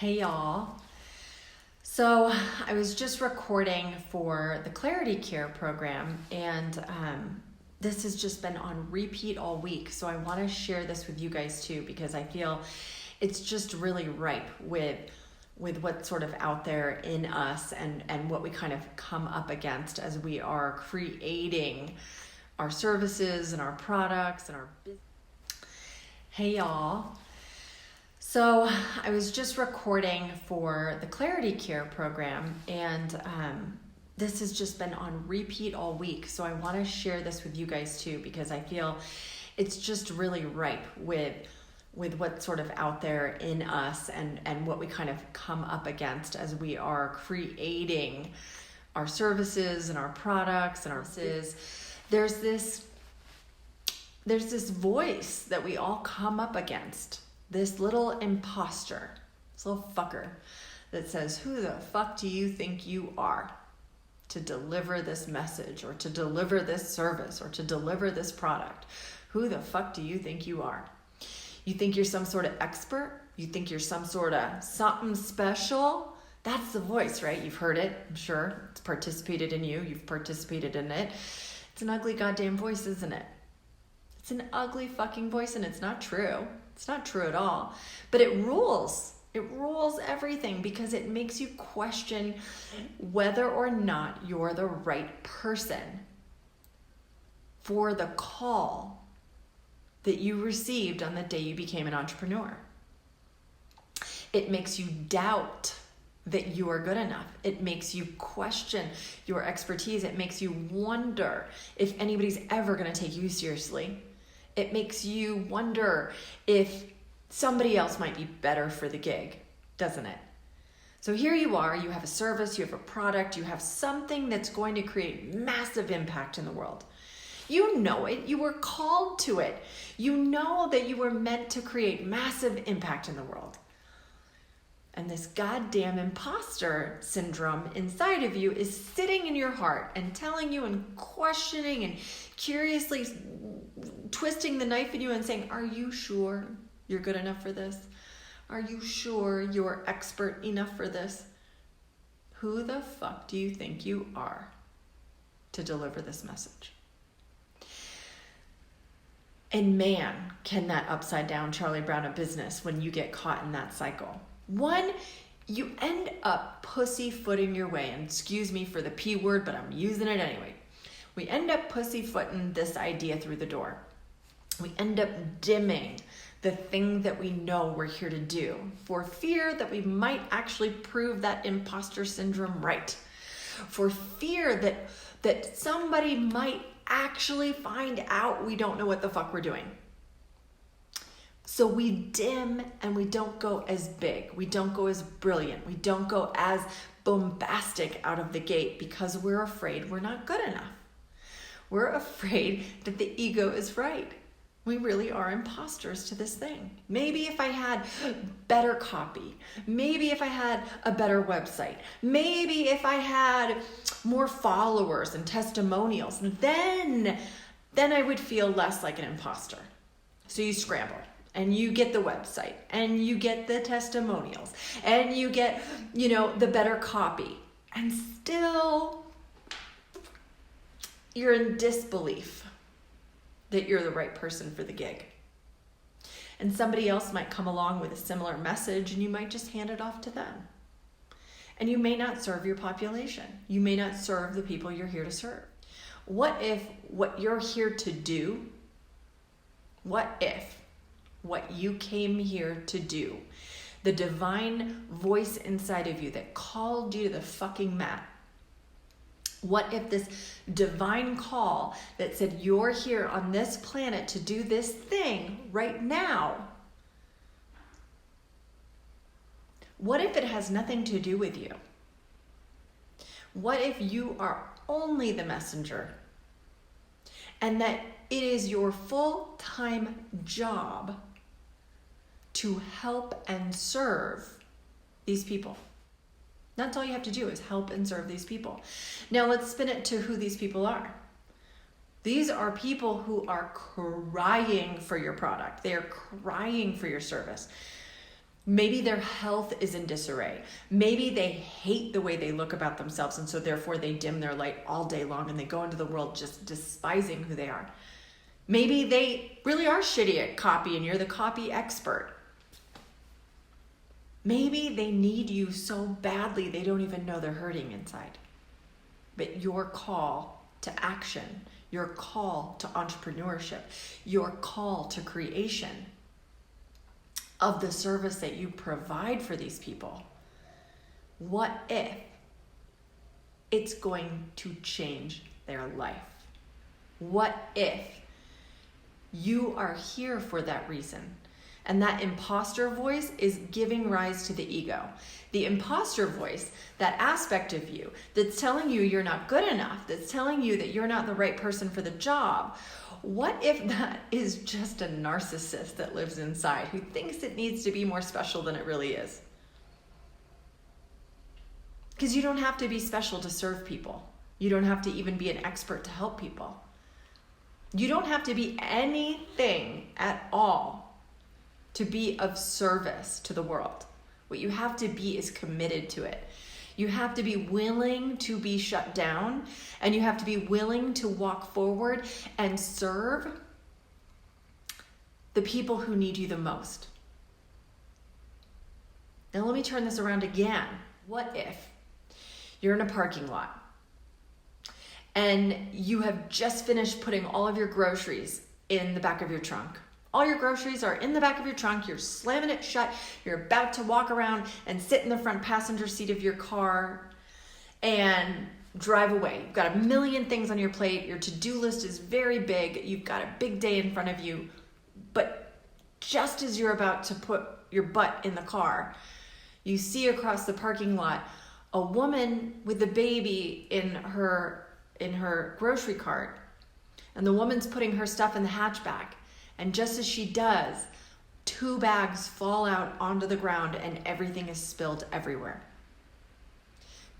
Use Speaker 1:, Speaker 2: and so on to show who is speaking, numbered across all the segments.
Speaker 1: Hey y'all. So I was just recording for the Clarity Care program, and this has just been on repeat all week. So I want to share this with you guys too, because I feel it's just really ripe with what's sort of out there in us and what we kind of come up against as we are creating our services and our products and our business. Hey y'all. So I was just recording for the Clarity Care program, and this has just been on repeat all week. So I want to share this with you guys too, because I feel it's just really ripe with what's sort of out there in us and what we kind of come up against as we are creating our services and our products and our businesses. There's this voice that we all come up against. This little imposter, this little fucker that says, who the fuck do you think you are to deliver this message or to deliver this service or to deliver this product? Who the fuck do you think you are? You think you're some sort of expert? You think you're some sort of something special? That's the voice, right? You've heard it, I'm sure. It's participated in you. You've participated in it. It's an ugly goddamn voice, isn't it? It's an ugly fucking voice, and it's not true. It's not true at all, but it rules. It rules everything because it makes you question whether or not you're the right person for the call that you received on the day you became an entrepreneur. It makes you doubt that you are good enough. It makes you question your expertise. It makes you wonder if anybody's ever going to take you seriously. It makes you wonder if somebody else might be better for the gig, doesn't it? So here you are, you have a service, you have a product, you have something that's going to create massive impact in the world. You know it, you were called to it. You know that you were meant to create massive impact in the world. And this goddamn imposter syndrome inside of you is sitting in your heart and telling you and questioning and curiously twisting the knife in you and saying, are you sure you're good enough for this? Are you sure you're expert enough for this? Who the fuck do you think you are to deliver this message? And man, can that upside down Charlie Brown of business when you get caught in that cycle. One, you end up pussyfooting your way, and excuse me for the P word, but I'm using it anyway. We end up pussyfooting this idea through the door. We end up dimming the thing that we know we're here to do for fear that we might actually prove that imposter syndrome right. For fear that somebody might actually find out we don't know what the fuck we're doing. So we dim and we don't go as big. We don't go as brilliant. We don't go as bombastic out of the gate because we're afraid we're not good enough. We're afraid that the ego is right. We really are imposters to this thing. Maybe if I had better copy, maybe if I had a better website, maybe if I had more followers and testimonials, then I would feel less like an imposter. So you scramble. And you get the website, and you get the testimonials, and you get, the better copy. And still, you're in disbelief that you're the right person for the gig. And somebody else might come along with a similar message, and you might just hand it off to them. And you may not serve your population. You may not serve the people you're here to serve. What if what you're here to do, what you came here to do, the divine voice inside of you that called you to the fucking mat, what if this divine call that said you're here on this planet to do this thing right now, what if it has nothing to do with you? What if you are only the messenger and that it is your full-time job to help and serve these people? That's all you have to do is help and serve these people. Now let's spin it to who these people are. These are people who are crying for your product. They are crying for your service. Maybe their health is in disarray. Maybe they hate the way they look about themselves, and so therefore they dim their light all day long and they go into the world just despising who they are. Maybe they really are shitty at copy and you're the copy expert. Maybe they need you so badly they don't even know they're hurting inside. But your call to action, your call to entrepreneurship, your call to creation of the service that you provide for these people, what if it's going to change their life? What if you are here for that reason? And that imposter voice is giving rise to the ego. The imposter voice, that aspect of you that's telling you you're not good enough, that's telling you that you're not the right person for the job. What if that is just a narcissist that lives inside who thinks it needs to be more special than it really is? Because you don't have to be special to serve people. You don't have to even be an expert to help people. You don't have to be anything at all to be of service to the world. What you have to be is committed to it. You have to be willing to be shut down, and you have to be willing to walk forward and serve the people who need you the most. Now let me turn this around again. What if you're in a parking lot and you have just finished putting all of your groceries in the back of your trunk? All your groceries are in the back of your trunk. You're slamming it shut. You're about to walk around and sit in the front passenger seat of your car and drive away. You've got a million things on your plate. Your to-do list is very big. You've got a big day in front of you. But just as you're about to put your butt in the car, you see across the parking lot a woman with a baby in her grocery cart. And the woman's putting her stuff in the hatchback. And just as she does, 2 bags fall out onto the ground and everything is spilled everywhere.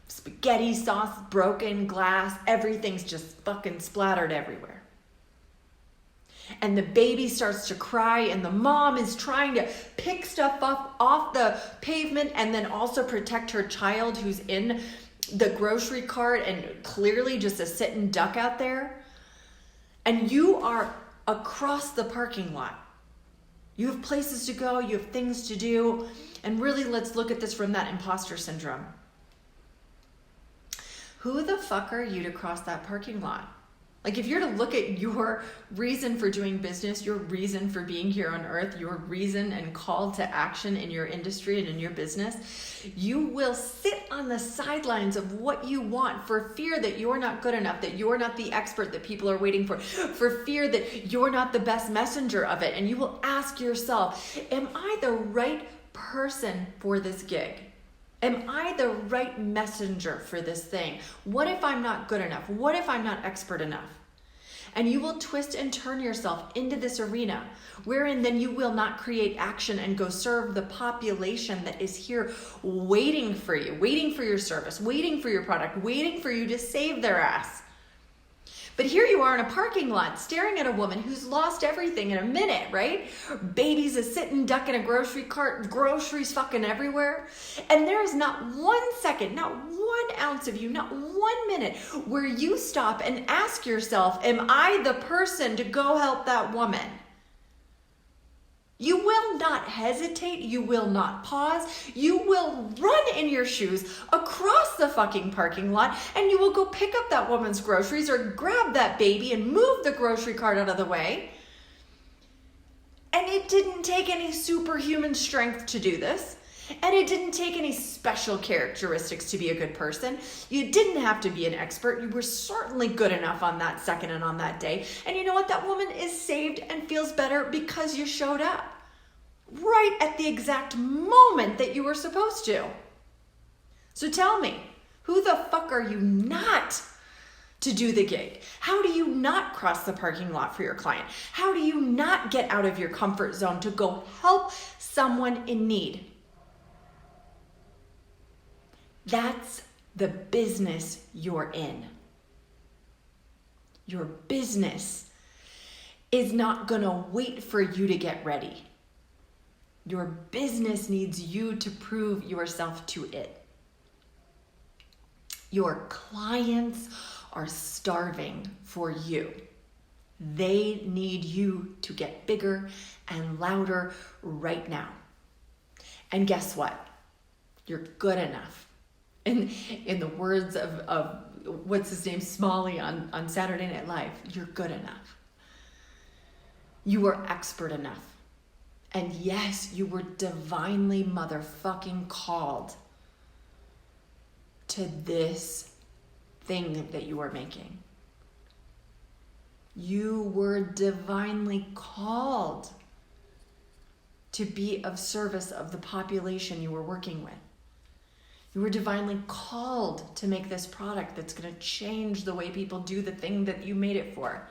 Speaker 1: Spaghetti sauce, broken glass, everything's just fucking splattered everywhere. And the baby starts to cry and the mom is trying to pick stuff up off the pavement and then also protect her child who's in the grocery cart and clearly just a sitting duck out there. And you are across the parking lot. You have places to go, you have things to do, and really let's look at this from that imposter syndrome. Who the fuck are you to cross that parking lot? Like if you're to look at your reason for doing business, your reason for being here on earth, your reason and call to action in your industry and in your business, you will sit on the sidelines of what you want for fear that you're not good enough, that you're not the expert that people are waiting for fear that you're not the best messenger of it. And you will ask yourself, am I the right person for this gig? Am I the right messenger for this thing? What if I'm not good enough? What if I'm not expert enough? And you will twist and turn yourself into this arena wherein then you will not create action and go serve the population that is here waiting for you, waiting for your service, waiting for your product, waiting for you to save their ass. But here you are in a parking lot staring at a woman who's lost everything in a minute, right? Baby's a sitting duck in a grocery cart, groceries fucking everywhere. And there is not 1 second, not 1 ounce of you, not 1 minute where you stop and ask yourself, am I the person to go help that woman? You will not hesitate. You will not pause. You will run in your shoes across the fucking parking lot and you will go pick up that woman's groceries or grab that baby and move the grocery cart out of the way. And it didn't take any superhuman strength to do this. And it didn't take any special characteristics to be a good person. You didn't have to be an expert. You were certainly good enough on that second and on that day. And you know what? That woman is saved and feels better because you showed up right at the exact moment that you were supposed to. So tell me, who the fuck are you not to do the gig? How do you not cross the parking lot for your client? How do you not get out of your comfort zone to go help someone in need? That's the business you're in. Your business is not gonna wait for you to get ready. Your business needs you to prove yourself to it. Your clients are starving for you. They need you to get bigger and louder right now. And guess what? You're good enough. In the words of what's his name, Smalley on Saturday Night Live, you're good enough. You are expert enough. And yes, you were divinely motherfucking called to this thing that you are making. You were divinely called to be of service of the population you were working with. You were divinely called to make this product that's going to change the way people do the thing that you made it for.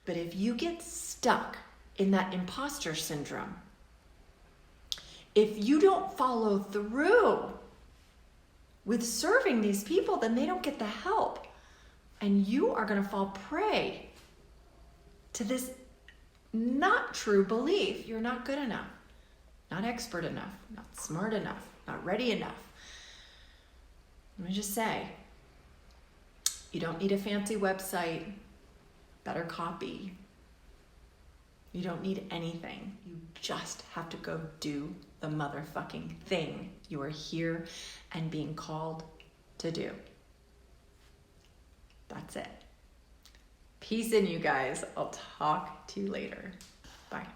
Speaker 1: But if you get stuck in that imposter syndrome, if you don't follow through with serving these people, then they don't get the help. And you are going to fall prey to this not true belief. You're not good enough, not expert enough, not smart enough, not ready enough. Let me just say, you don't need a fancy website, better copy. You don't need anything. You just have to go do the motherfucking thing you are here and being called to do. That's it. Peace in, you guys. I'll talk to you later. Bye.